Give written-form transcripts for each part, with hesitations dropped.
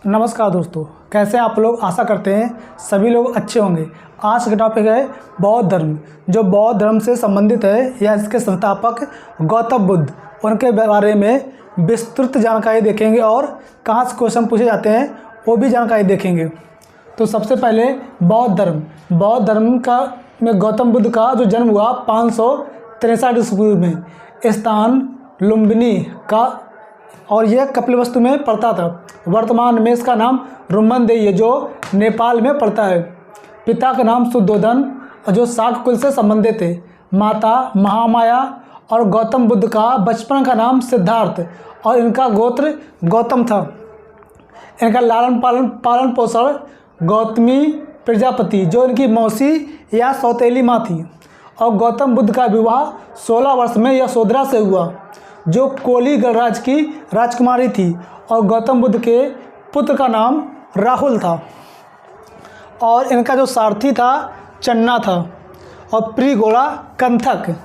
नमस्कार दोस्तों, कैसे हैं आप लोग। आशा करते हैं सभी लोग अच्छे होंगे। आज का टॉपिक है बौद्ध धर्म, जो बौद्ध धर्म से संबंधित है या इसके संस्थापक गौतम बुद्ध, उनके बारे में विस्तृत जानकारी देखेंगे और कहाँ से क्वेश्चन पूछे जाते हैं वो भी जानकारी देखेंगे। तो सबसे पहले बौद्ध धर्म का में गौतम बुद्ध का जो जन्म हुआ 563 ईस्वी पूर्व में, स्थान लुम्बिनी का, और यह कपिलवस्तु में पड़ता था। वर्तमान में इसका नाम रुम्बनदेही है, जो नेपाल में पड़ता है। पिता का नाम शुद्धोधन, जो शाक कुल से संबंधित थे। माता महामाया और गौतम बुद्ध का बचपन का नाम सिद्धार्थ और इनका गोत्र गौतम था। इनका पालन पोषण गौतमी प्रजापति, जो इनकी मौसी या सौतेली माँ थी, और गौतम बुद्ध का विवाह 16 वर्ष में यशोधरा से हुआ, जो कोली गणराज की राजकुमारी थी, और गौतम बुद्ध के पुत्र का नाम राहुल था, और इनका जो सारथी था चन्ना था, और प्रिय घोड़ा कंथक,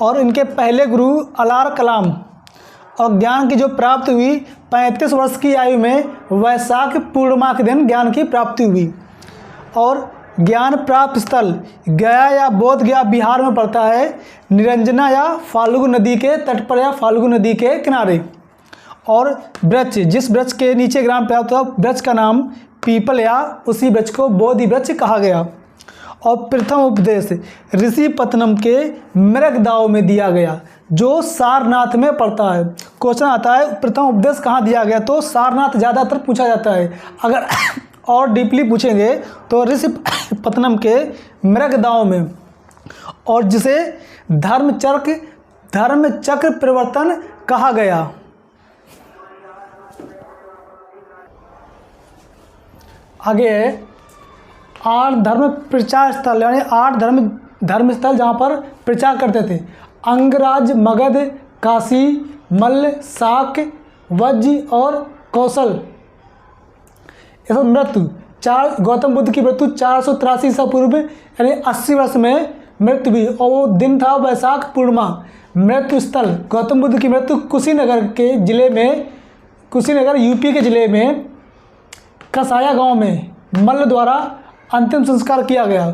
और इनके पहले गुरु अलार कलाम। और ज्ञान की जो प्राप्ति हुई 35 वर्ष की आयु में वैशाख पूर्णिमा के दिन ज्ञान की प्राप्ति हुई। और ज्ञान प्राप्त स्थल गया या बोध गया बिहार में पड़ता है, निरंजना या फाल्गु नदी के तट पर या फाल्गु नदी के किनारे। और वृक्ष, जिस वृक्ष के नीचे ज्ञान प्राप्त हुआ, वृक्ष का नाम पीपल या उसी वृक्ष को बोधि वृक्ष कहा गया। और प्रथम उपदेश ऋषि पत्तनम के मृगदाव में दिया गया, जो सारनाथ में पड़ता है। क्वेश्चन आता है प्रथम उपदेश कहाँ दिया गया, तो सारनाथ ज़्यादातर पूछा जाता है। अगर और डीपली पूछेंगे तो ऋषि पत्तनम के मृगदाव में, और जिसे धर्मचक्र परिवर्तन कहा गया। आगे है 8 धर्म प्रचार स्थल, यानी 8 धर्म स्थल जहाँ पर प्रचार करते थे। अंगराज, मगध, काशी, मल्ल, शाक, वज्र और कौशल। इसमें मृत्यु गौतम बुद्ध की मृत्यु 483 ईसा पूर्व यानी 80 वर्ष में मृत्यु हुई, और वो दिन था वैशाख पूर्णिमा। मृत्यु स्थल गौतम बुद्ध की मृत्यु कुशीनगर के जिले में, कुशीनगर यूपी के जिले में कसाया गांव में मल्ल द्वारा अंतिम संस्कार किया गया।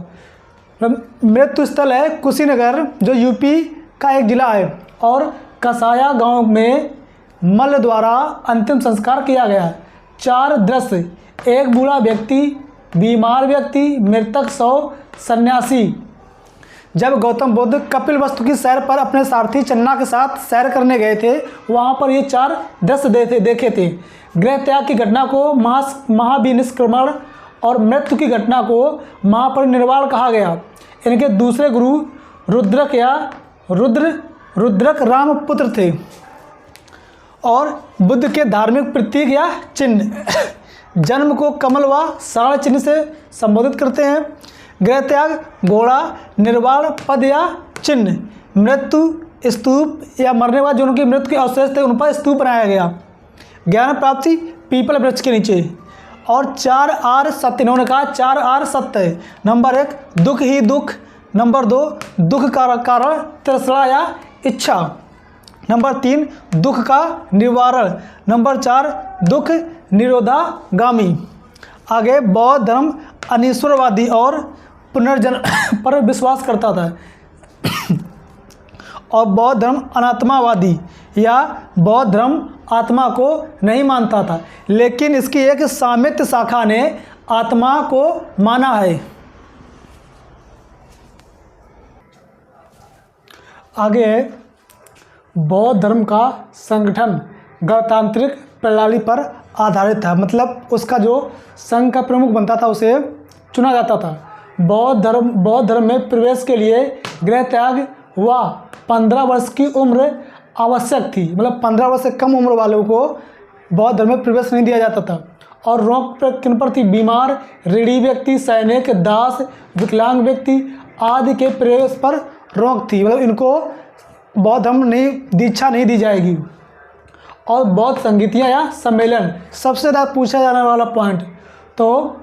मृत्यु स्थल है कुशीनगर, जो यूपी का एक जिला है, और कसाया गांव में मल्ल द्वारा अंतिम संस्कार किया गया। 4 दृश्य, एक बूढ़ा व्यक्ति, बीमार व्यक्ति, मृतक शव, सन्यासी। जब गौतम बुद्ध कपिलवस्तु की सैर पर अपने सारथी चन्ना के साथ सैर करने गए थे, वहाँ पर ये 4 दृश्य देखे थे। गृह त्याग की घटना को महाविनिष्क्रमण और मृत्यु की घटना को महापरिनिर्वाण कहा गया। इनके दूसरे गुरु रुद्रक रामपुत्र थे, और बुद्ध के धार्मिक प्रतीक या चिन्ह जन्म को कमल व साढ़ चिन्ह से संबोधित करते हैं। गृह त्याग घोड़ा, निर्वाण पद या चिन्ह, मृत्यु स्तूप या मरने बाद जो उनकी मृत्यु के अवशेष थे उन पर स्तूप बनाया गया। ज्ञान प्राप्ति पीपल वृक्ष के नीचे। और 4 आर सत्य, इन्होंने कहा 4 आर सत्य है। नंबर 1 दुख ही दुख, नंबर 2 दुख का कारण तृष्णा या इच्छा, नंबर 3 दुख का निवारण, नंबर 4 दुख निरोधागामी। आगे बौद्ध धर्म अनीश्वरवादी और पुनर्जन्म पर विश्वास करता था, और बौद्ध धर्म अनात्मावादी या बौद्ध धर्म आत्मा को नहीं मानता था, लेकिन इसकी एक सामित्य शाखा ने आत्मा को माना है। आगे बौद्ध धर्म का संगठन गणतांत्रिक प्रणाली पर आधारित था, मतलब उसका जो संघ का प्रमुख बनता था उसे चुना जाता था। बौद्ध धर्म में प्रवेश के लिए गृह त्याग व 15 वर्ष की उम्र आवश्यक थी, मतलब 15 वर्ष से कम उम्र वालों को बौद्ध धर्म में प्रवेश नहीं दिया जाता था। और रोक किन पर थी, बीमार, ऋणी व्यक्ति, सैनिक, दास, विकलांग व्यक्ति आदि के प्रवेश पर रोक थी, मतलब इनको बौद्ध धर्म दीक्षा नहीं दी जाएगी। और बौद्ध संगीतियाँ या सम्मेलन, सबसे ज़्यादा पूछा जाने वाला पॉइंट, तो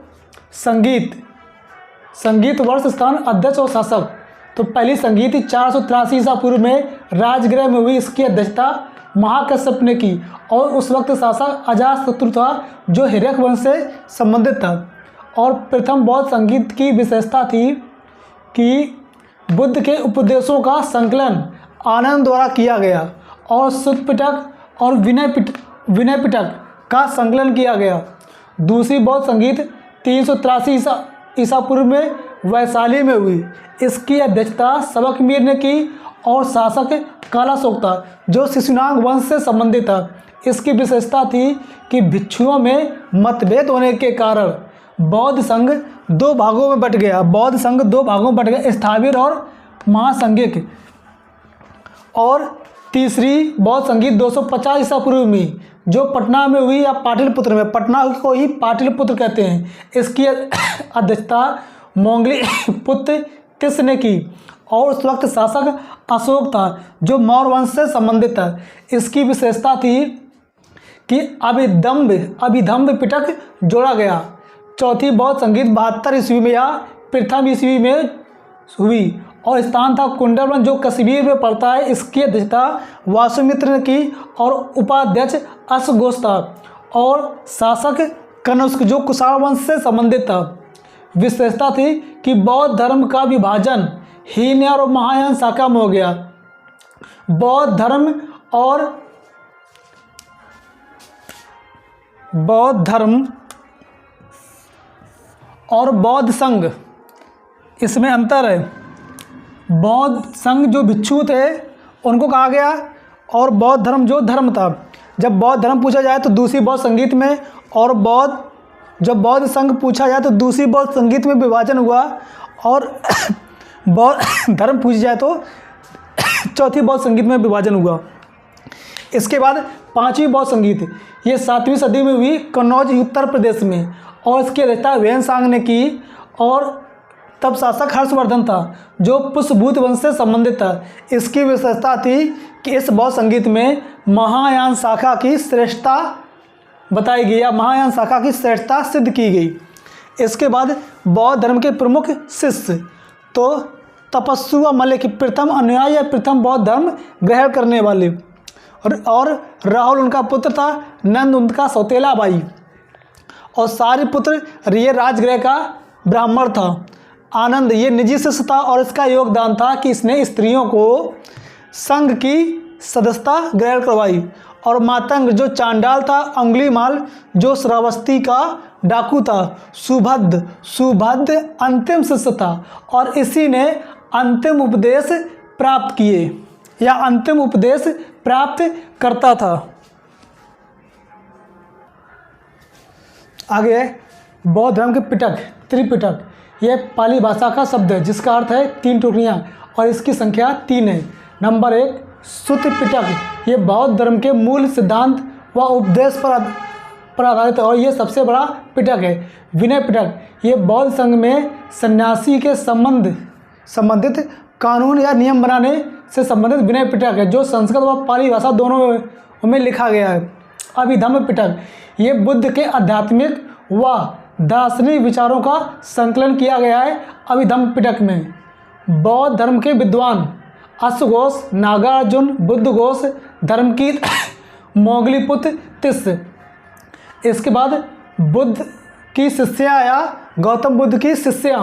संगीत वर्ष, स्थान, अध्यक्ष और शासक। तो पहली संगीत 483 ईसा पूर्व में राजगृह में हुई। इसकी अध्यक्षता महाकश्यप ने की और उस वक्त शासक अजातशत्रु था जो हिरण्यक वंश से संबंधित था। और प्रथम बौद्ध संगीत की विशेषता थी कि बुद्ध के उपदेशों का संकलन आनंद द्वारा किया गया और सुत्त पिटक और विनय पिटक का संकलन किया गया। दूसरी बौद्ध संगीत 383 ईसा पूर्व में वैशाली में हुई। इसकी अध्यक्षता सबकमीर ने की और शासक कालाशोक था जो शिशुनाग वंश से संबंधित था। इसकी विशेषता थी कि भिक्षुओं में मतभेद होने के कारण बौद्ध संघ दो भागों में बट गया, स्थाविर और महासंघिक। और तीसरी बौद्ध संगीत 250 ईसा पूर्व में जो पटना में हुई या पाटलिपुत्र में, पटना को ही पाटलिपुत्र कहते हैं। इसकी अध्यक्षता मोंगली पुत्र तिस ने की और उस वक्त शासक अशोक था जो मौर्य वंश से संबंधित था। इसकी विशेषता थी कि अभिधम्ब पिटक जोड़ा गया। चौथी बौद्ध संगीत 72 ईस्वी में या प्रथम ईस्वी में हुई और स्थान था कुंडलवन जो कश्मीर में पड़ता है। इसकी अध्यक्षता वासुमित्र ने की और उपाध्यक्ष अश्वघोष था और शासक कनिष्क जो कुषाण वंश से संबंधित था। विशेषता थी कि बौद्ध धर्म का विभाजन हीन और महायान शाखा में हो गया। बौद्ध धर्म और बौद्ध संघ, इसमें अंतर है। बौद्ध संघ जो भिक्षु थे उनको कहा गया और बौद्ध धर्म जो धर्म था। जब बौद्ध धर्म पूछा जाए तो दूसरी बौद्ध संगीत में, और जब बौद्ध संघ पूछा जाए तो दूसरी बौद्ध संगीत में विभाजन हुआ और बौद्ध धर्म पूछा जाए तो चौथी बौद्ध संगीत में विभाजन हुआ। इसके बाद पांचवी बौद्ध संगीत ये 7वीं सदी में हुई कन्नौज उत्तर प्रदेश में और इसकी अध्यक्षता वेनसांग ने की और तब शासक हर्षवर्धन था जो पुष्यभूत वंश से संबंधित था। इसकी विशेषता थी कि इस बौद्ध संगीत में महायान शाखा की श्रेष्ठता बताई गई या महायान शाखा की श्रेष्ठता सिद्ध की गई। इसके बाद बौद्ध धर्म के प्रमुख शिष्य तो तपस्वी व मल्लिक प्रथम अनुयायी या प्रथम बौद्ध धर्म ग्रहण करने वाले, और राहुल उनका पुत्र था, नंद उनका सौतेला भाई और सारिपुत्र ये राजगृह का ब्राह्मण था। आनंद ये निजी शिष्य था और इसका योगदान था कि इसने स्त्रियों को संघ की सदस्यता ग्रहण करवाई। और मातंग जो चांडाल था, अंगुलीमाल जो श्रावस्ती का डाकू था, सुभद्र अंतिम शिष्य था और इसी ने अंतिम उपदेश प्राप्त किए या अंतिम उपदेश प्राप्त करता था। आगे बौद्ध धर्म के पिटक, त्रिपिटक, यह पाली भाषा का शब्द है जिसका अर्थ है 3 टुकड़ियाँ और इसकी संख्या 3 है। नंबर 1 सुत्त पिटक, ये बौद्ध धर्म के मूल सिद्धांत व उपदेश पर आधारित है और ये सबसे बड़ा पिटक है। विनय पिटक, ये बौद्ध संघ में सन्यासी के संबंधित कानून या नियम बनाने से संबंधित विनय पिटक है जो संस्कृत व पाली भाषा दोनों में लिखा गया है। अभिधम्म पिटक, ये बुद्ध के आध्यात्मिक व दार्शनिक विचारों का संकलन किया गया है अभिधम्म पिटक में। बौद्ध धर्म के विद्वान अश्वघोष, नागार्जुन, बुद्धघोष, धर्मकीर्त, मोगलीपुत्र तिस। इसके बाद बुद्ध की शिष्या या गौतम बुद्ध की शिष्या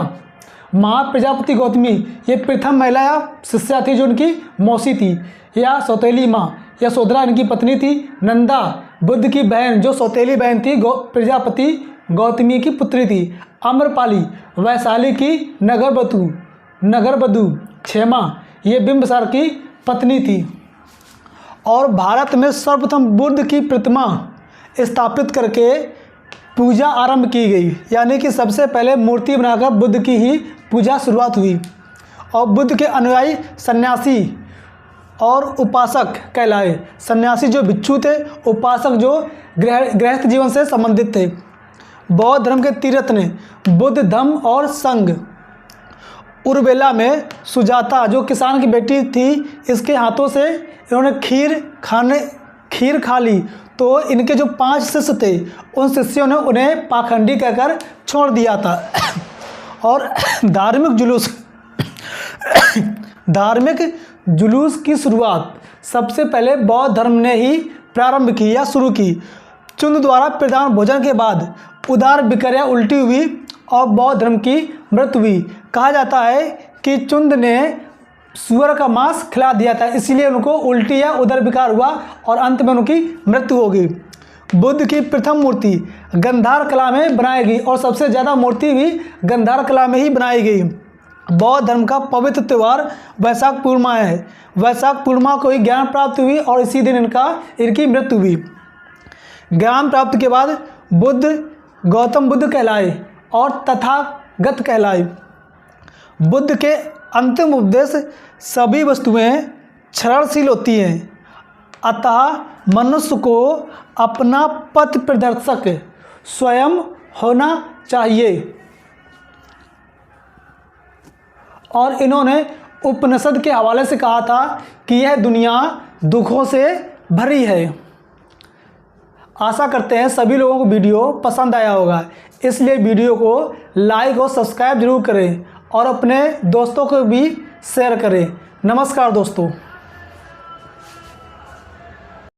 महाप्रजापति गौतमी, ये प्रथम महिला या शिष्या थी जो उनकी मौसी थी या सौतेली माँ यशोधरा इनकी पत्नी थी। नंदा बुद्ध की बहन जो सौतेली बहन थी प्रजापति गौतमी की पुत्री थी। अम्रपाली वैशाली की नगरबधु क्षेमा ये बिंबसार की पत्नी थी। और भारत में सर्वप्रथम बुद्ध की प्रतिमा स्थापित करके पूजा आरंभ की गई, यानी कि सबसे पहले मूर्ति बनाकर बुद्ध की ही पूजा शुरुआत हुई। और बुद्ध के अनुयायी सन्यासी और उपासक कहलाए। सन्यासी जो भिक्षु थे, उपासक जो गृहस्थ जीवन से संबंधित थे। बौद्ध धर्म के तीरत्न बुद्ध धम्म और संघ। उर्बेला में सुजाता जो किसान की बेटी थी, इसके हाथों से इन्होंने खीर खा ली तो इनके जो 5 शिष्य थे उन शिष्यों ने उन्हें पाखंडी कहकर छोड़ दिया था। और धार्मिक जुलूस धार्मिक जुलूस की शुरुआत सबसे पहले बौद्ध धर्म ने ही प्रारंभ की या शुरू की। चुंद द्वारा प्रदान भोजन के बाद उदार विक्रिया उल्टी हुई और बौद्ध धर्म की मृत्यु हुई। कहा जाता है कि चुंद ने सूअर का मांस खिला दिया था, इसीलिए उनको उल्टी या उदर विकार हुआ और अंत में उनकी मृत्यु हो गई। बुद्ध की प्रथम मूर्ति गंधार कला में बनाई गई और सबसे ज़्यादा मूर्ति भी गंधार कला में ही बनाई गई। बौद्ध धर्म का पवित्र त्यौहार वैशाख पूर्णिमा है। वैशाख पूर्णिमा को ही ज्ञान प्राप्त हुई और इसी दिन इनकी मृत्यु हुई। ज्ञान प्राप्ति के बाद बुद्ध गौतम बुद्ध कहलाए और तथागत कहलाए। बुद्ध के अंतिम उपदेश सभी वस्तुएं क्षरणशील होती हैं, अतः मनुष्य को अपना पथ प्रदर्शक स्वयं होना चाहिए। और इन्होंने उपनिषद के हवाले से कहा था कि यह दुनिया दुखों से भरी है। आशा करते हैं सभी लोगों को वीडियो पसंद आया होगा, इसलिए वीडियो को लाइक और सब्सक्राइब जरूर करें और अपने दोस्तों को भी शेयर करें। नमस्कार दोस्तों।